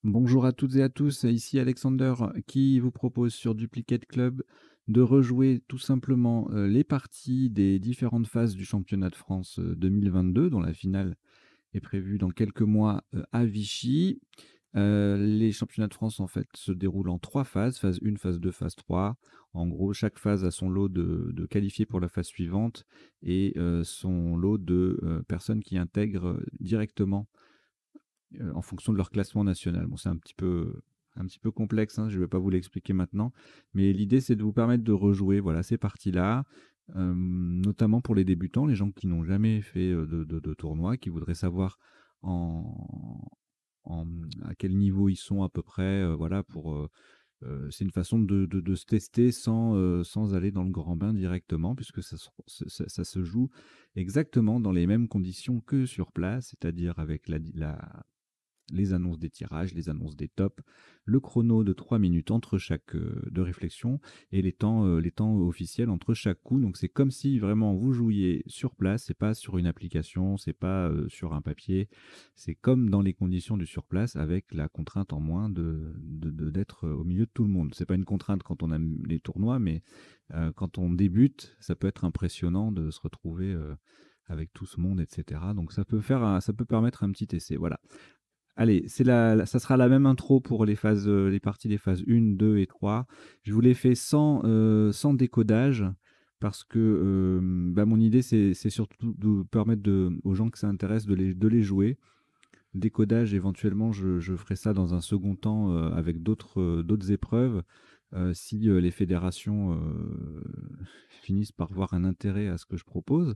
Bonjour à toutes et à tous, ici Alexander qui vous propose sur Duplicate Club de rejouer tout simplement les parties des différentes phases du championnat de France 2022, dont la finale est prévue dans quelques mois à Vichy. Les championnats de France en fait se déroulent en trois phases, phase 1, phase 2, phase 3. En gros, chaque phase a son lot de qualifiés pour la phase suivante et son lot de personnes qui intègrent directement en fonction de leur classement national. Bon, c'est un petit peu complexe, hein, je ne vais pas vous l'expliquer maintenant, mais l'idée, c'est de vous permettre de rejouer voilà, ces parties-là, notamment pour les débutants, les gens qui n'ont jamais fait de tournoi, qui voudraient savoir en, à quel niveau ils sont à peu près, voilà, c'est une façon de se tester sans aller dans le grand bain directement, puisque ça se joue exactement dans les mêmes conditions que sur place, c'est-à-dire avec les annonces des tirages, les annonces des tops, le chrono de 3 minutes entre chaque de réflexion et les temps officiels entre chaque coup. Donc c'est comme si vraiment vous jouiez sur place, c'est pas sur une application, c'est pas sur un papier, c'est comme dans les conditions du sur place avec la contrainte en moins d'être au milieu de tout le monde. C'est pas une contrainte quand on aime les tournois, mais quand on débute, ça peut être impressionnant de se retrouver avec tout ce monde, etc. Donc ça peut permettre un petit essai. Voilà. Allez, ça sera la même intro pour les phases, les parties des phases 1, 2 et 3. Je vous l'ai fait sans décodage parce que bah, mon idée, c'est surtout de permettre aux gens que ça intéresse de les jouer. Décodage, éventuellement, je ferai ça dans un second temps avec d'autres épreuves. Si les fédérations finissent par voir un intérêt à ce que je propose.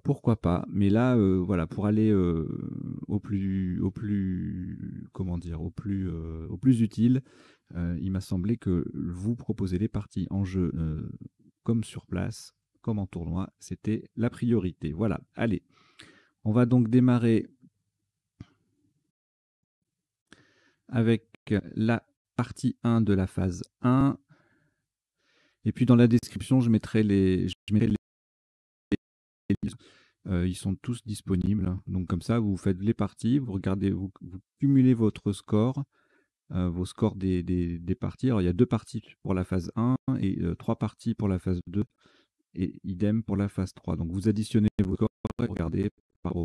Pourquoi pas? Mais là, voilà, pour aller, comment dire? Au plus utile, il m'a semblé que vous proposer les parties en jeu, comme sur place, comme en tournoi, c'était la priorité. Voilà, allez, on va donc démarrer avec la partie 1 de la phase 1 et puis dans la description, je mettrai les ils sont tous disponibles, hein. Donc comme ça, vous faites les parties, vous regardez, vous cumulez votre score, vos scores des parties. Alors il y a 2 parties pour la phase 1 et 3 parties pour la phase 2 et idem pour la phase 3. Donc vous additionnez vos scores et regardez par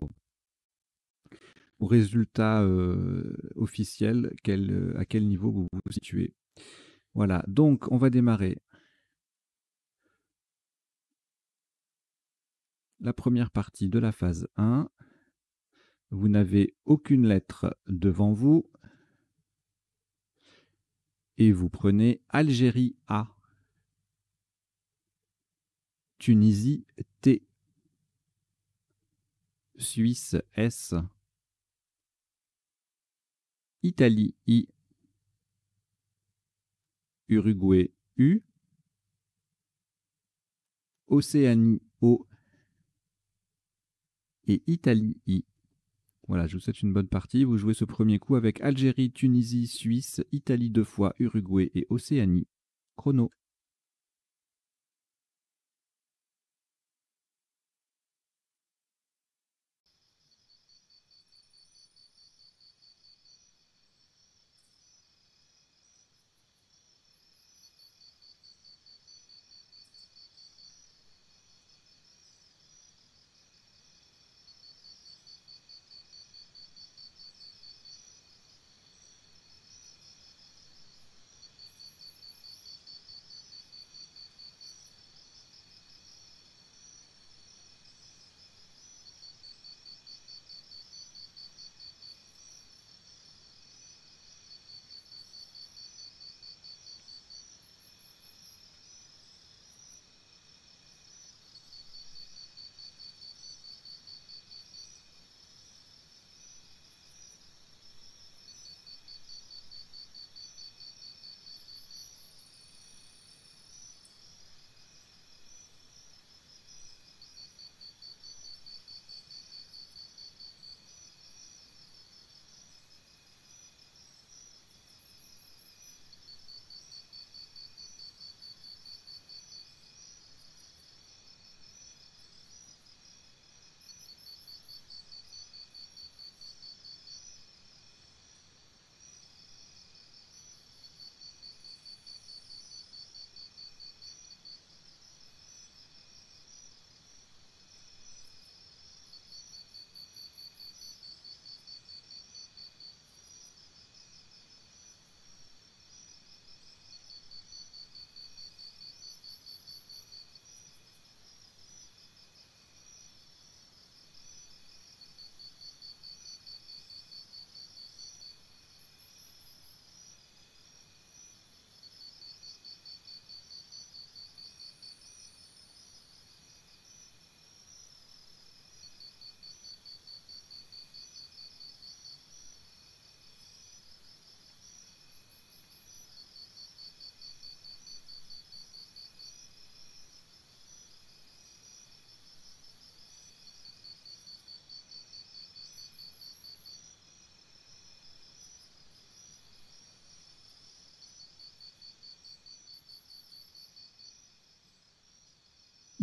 au résultat, officiel à quel niveau vous vous situez. Voilà, donc on va démarrer. La première partie de la phase 1. Vous n'avez aucune lettre devant vous et vous prenez Algérie A, Tunisie T, Suisse S, Italie I, Uruguay U, Océanie O et Italie I. Voilà, je vous souhaite une bonne partie. Vous jouez ce premier coup avec Algérie, Tunisie, Suisse, Italie deux fois, Uruguay et Océanie. Chrono.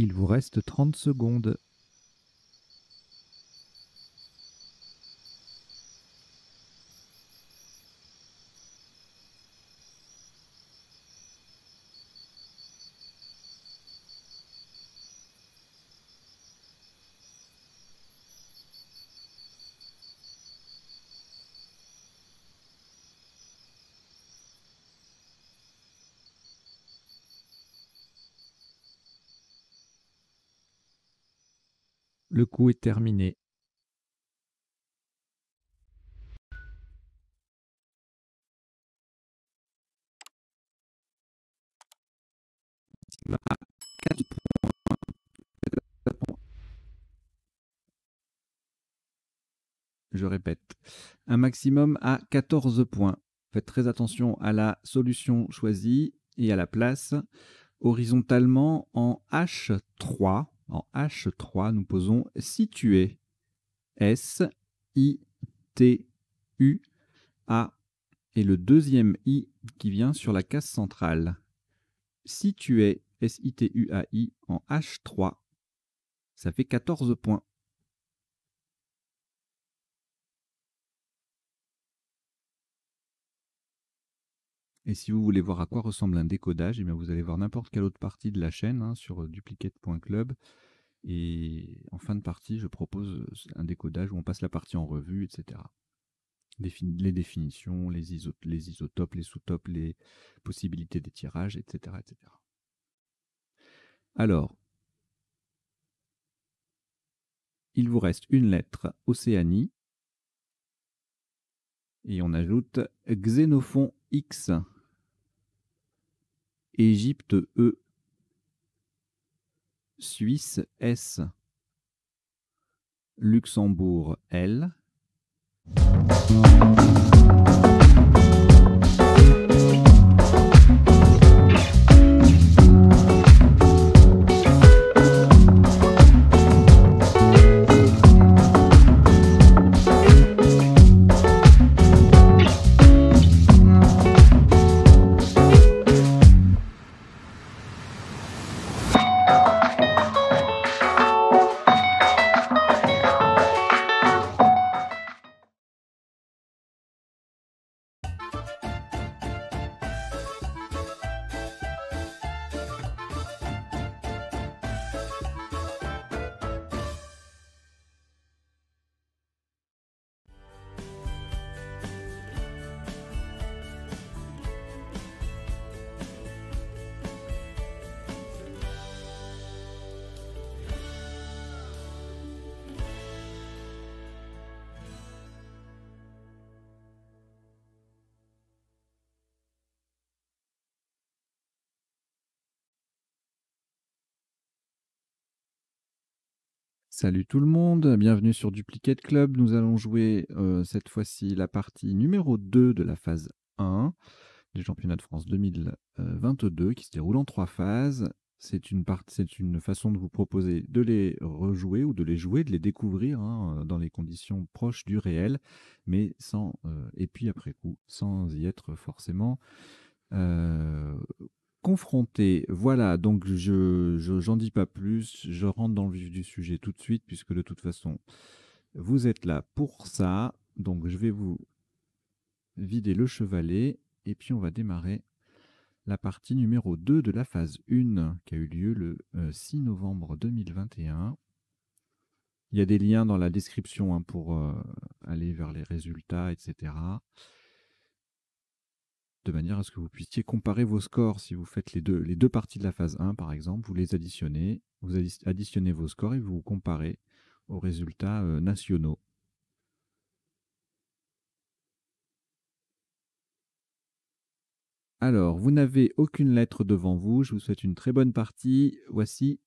Il vous reste 30 secondes. Le coup est terminé. Je répète, un maximum à 14 points. Faites très attention à la solution choisie et à la place. Horizontalement, en H3, nous posons situé. S-I-T-U-A. Et le deuxième I qui vient sur la case centrale. Situé, S-I-T-U-A-I, en H3. Ça fait 14 points. Et si vous voulez voir à quoi ressemble un décodage, eh bien vous allez voir n'importe quelle autre partie de la chaîne sur duplicate.club. Et en fin de partie, je propose un décodage où on passe la partie en revue, etc. Les définitions, les isotopes, les sous-topes, les possibilités d'étirage, etc., etc. Alors, il vous reste une lettre Océanie. Et on ajoute Xénophon X. Égypte E. Suisse S. Luxembourg L. Salut tout le monde, bienvenue sur Duplicate Club. Nous allons jouer cette fois-ci la partie numéro 2 de la phase 1 du championnat de France 2022 qui se déroule en 3 phases. C'est une façon de vous proposer de les rejouer ou de les jouer, de les découvrir dans les conditions proches du réel, mais et puis après coup, sans y être forcément confronté. Voilà, donc j'en dis pas plus, je rentre dans le vif du sujet tout de suite, puisque de toute façon, vous êtes là pour ça. Donc je vais vous vider le chevalet, et puis on va démarrer la partie numéro 2 de la phase 1, qui a eu lieu le 6 novembre 2021. Il y a des liens dans la description pour aller vers les résultats, etc. De manière à ce que vous puissiez comparer vos scores. Si vous faites les deux parties de la phase 1, par exemple, vous les additionnez, vous additionnez vos scores et vous vous comparez aux résultats nationaux. Alors, vous n'avez aucune lettre devant vous, je vous souhaite une très bonne partie. Voici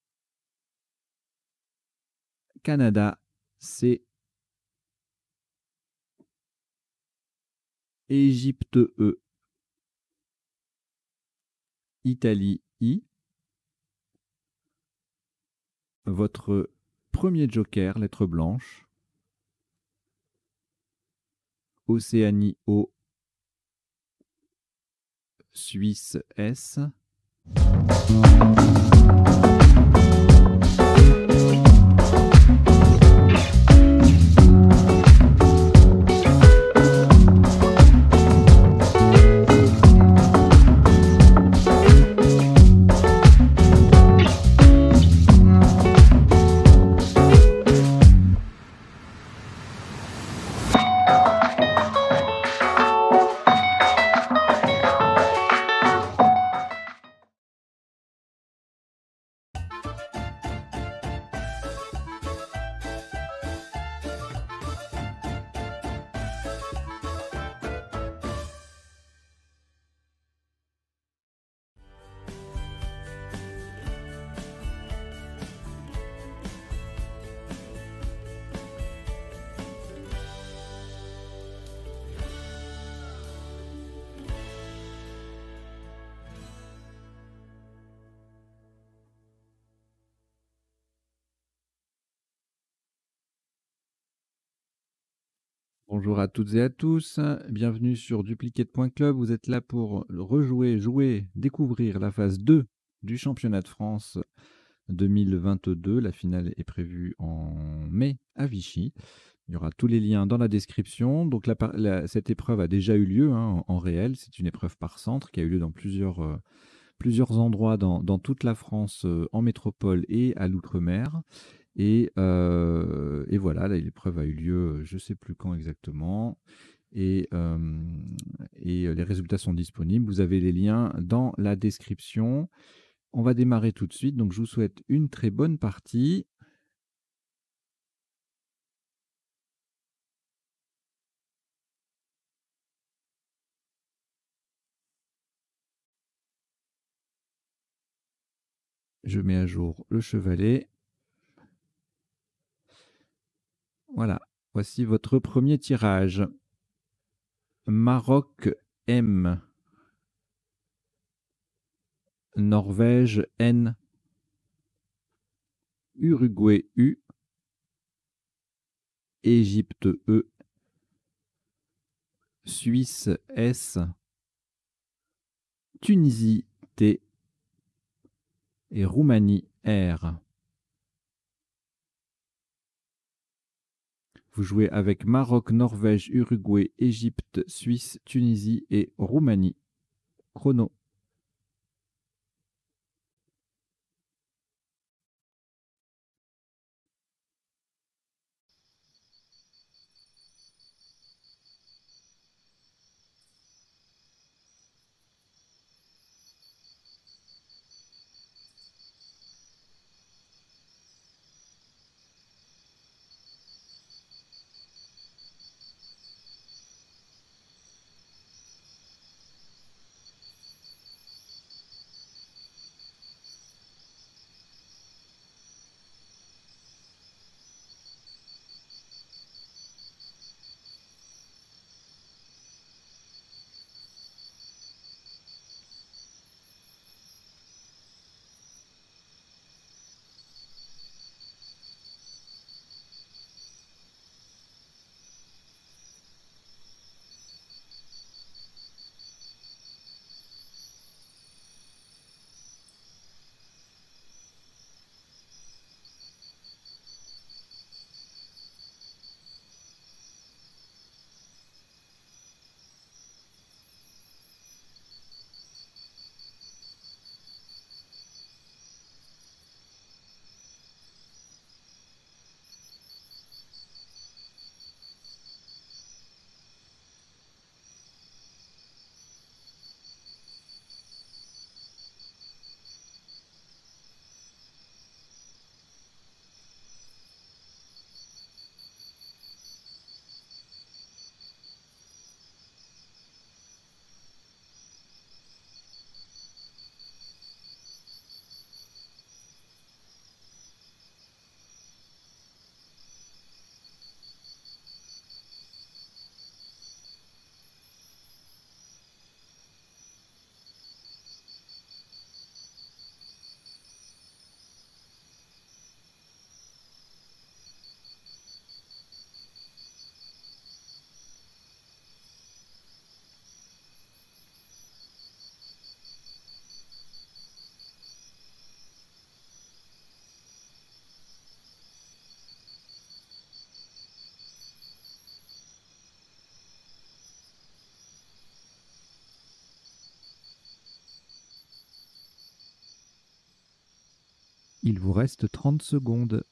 Canada, C. Égypte, E. Italie, I. Votre premier joker, lettre blanche. Océanie, O. Suisse, S. Bonjour à toutes et à tous, bienvenue sur Duplicate.club. Vous êtes là pour jouer, découvrir la phase 2 du championnat de France 2022. La finale est prévue en mai à Vichy. Il y aura tous les liens dans la description. Donc cette épreuve a déjà eu lieu, hein, en réel. C'est une épreuve par centre qui a eu lieu dans plusieurs endroits dans toute la France, en métropole et à l'outre-mer. Et voilà, l'épreuve a eu lieu, je ne sais plus quand exactement. Et les résultats sont disponibles. Vous avez les liens dans la description. On va démarrer tout de suite. Donc, je vous souhaite une très bonne partie. Je mets à jour le chevalet. Voilà, voici votre premier tirage. Maroc M. Norvège N. Uruguay U. Égypte E. Suisse S. Tunisie T. Et Roumanie R. Vous jouez avec Maroc, Norvège, Uruguay, Égypte, Suisse, Tunisie et Roumanie. Chrono. Il vous reste 30 secondes.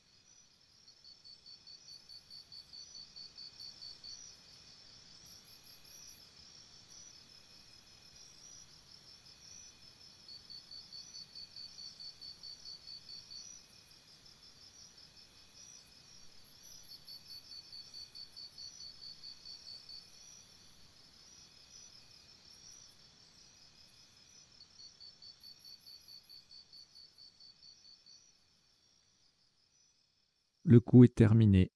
Le coup est terminé.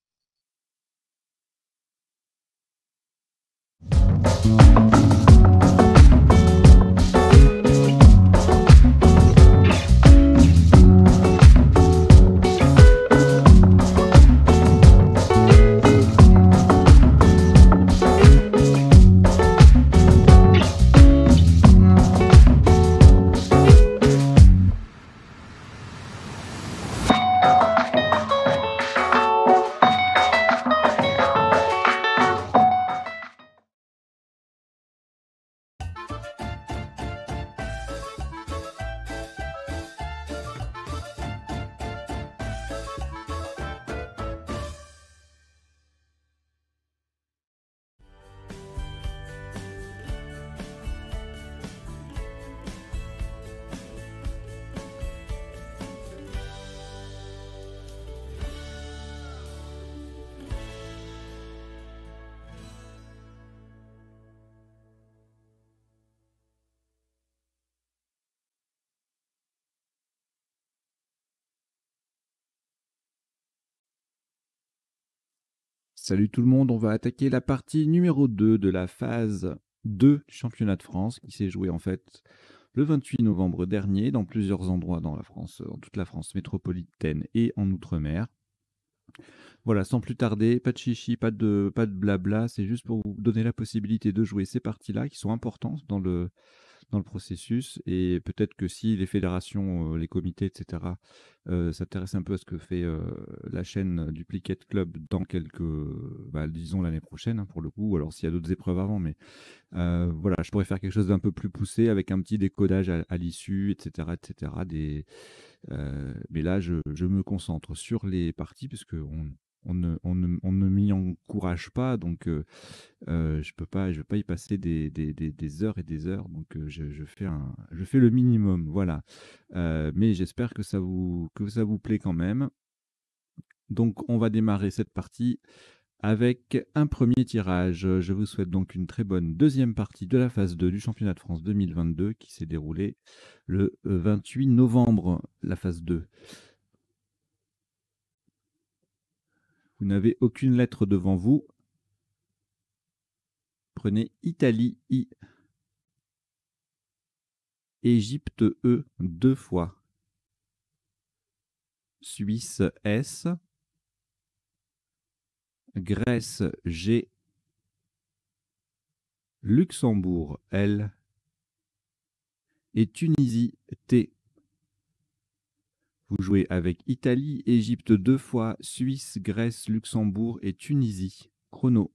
Salut tout le monde, on va attaquer la partie numéro 2 de la phase 2 du championnat de France qui s'est joué en fait le 28 novembre dernier dans plusieurs endroits dans la France, dans toute la France métropolitaine et en Outre-mer. Voilà, sans plus tarder, pas de chichi, pas de blabla, c'est juste pour vous donner la possibilité de jouer ces parties-là qui sont importantes dans le processus et peut-être que si les fédérations, les comités, et cetera, s'intéressent un peu à ce que fait, la chaîne Duplicate Club dans quelques, bah, disons l'année prochaine, hein, pour le coup, ou alors s'il y a d'autres épreuves avant, mais voilà, je pourrais faire quelque chose d'un peu plus poussé avec un petit décodage à l'issue, et cetera, mais là, je me concentre sur les parties puisqu'on on ne m'y encourage pas, donc je peux pas y passer des heures et des heures, donc je fais le minimum, voilà. Mais j'espère que ça vous plaît quand même. Donc on va démarrer cette partie avec un premier tirage. Je vous souhaite donc une très bonne deuxième partie de la phase 2 du championnat de France 2022 qui s'est déroulée le 28 novembre, la phase 2. Vous n'avez aucune lettre devant vous. Prenez Italie I, Égypte E 2 fois, Suisse S, Grèce G, Luxembourg L et Tunisie T. Vous jouez avec Italie, Égypte 2 fois, Suisse, Grèce, Luxembourg et Tunisie. Chrono.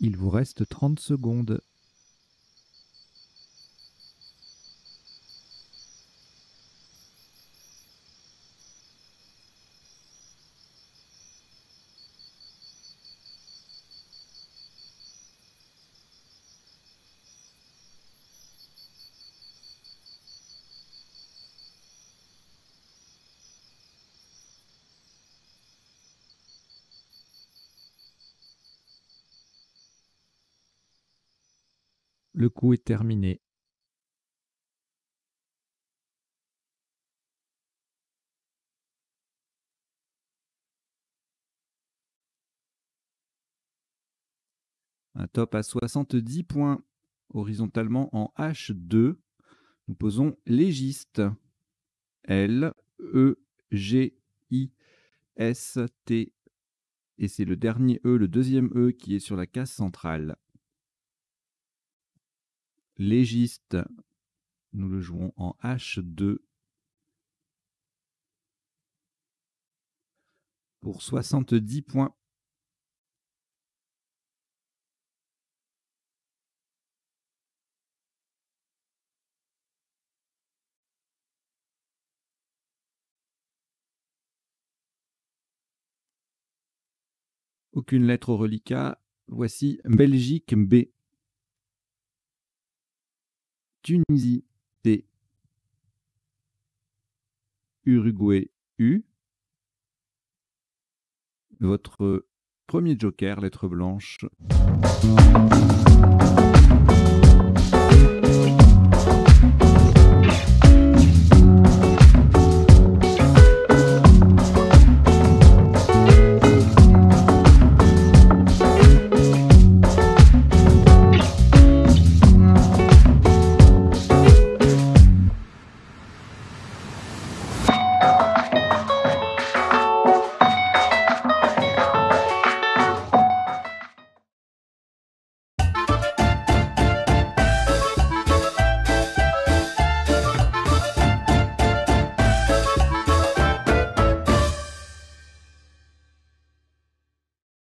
Il vous reste 30 secondes. Le coup est terminé. Un top à 70 points. Horizontalement en H2, nous posons légiste. L-E-G-I-S-T. Et c'est le dernier E, le deuxième E qui est sur la case centrale. Légiste, nous le jouons en H2 pour 70 points. Aucune lettre au reliquat. Voici Belgique B. Tunisie T. Uruguay U. Votre premier joker, lettre blanche.